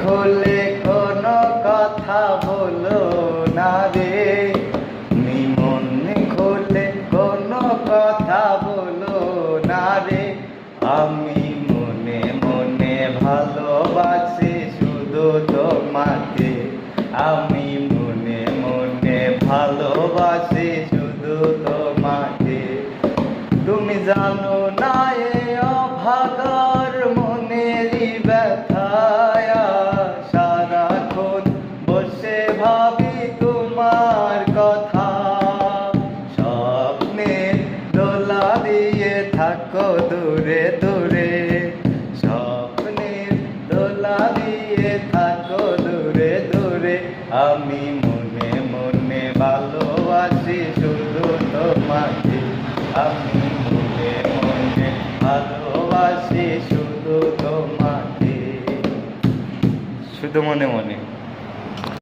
খুলে কোনো কথা বলো না রে, তুমি মন খুলে কোনো কথা বলো না রে। আমি মনে মনে ভালোবাসি শুধু তোমাকে, আমি মনে মনে ভালোবাসি শুধু তোমাকে। তুমি জানো না এ অভাগার মনেরই ব্যথায়, সারাক্ষণ বসে ভাবি তোমার কথা। স্বপ্নের দোলা দিয়ে থাকো দূরে দূরে, স্বপ্নের দোলা দিয়ে থাকো দূরে দূরে। আমি মনে মনে ভালোবাসি শুধু তোমাকে, আমি মনে মনে ভালোবাসি শুধু তোমাকে, শুধু মনে মনে।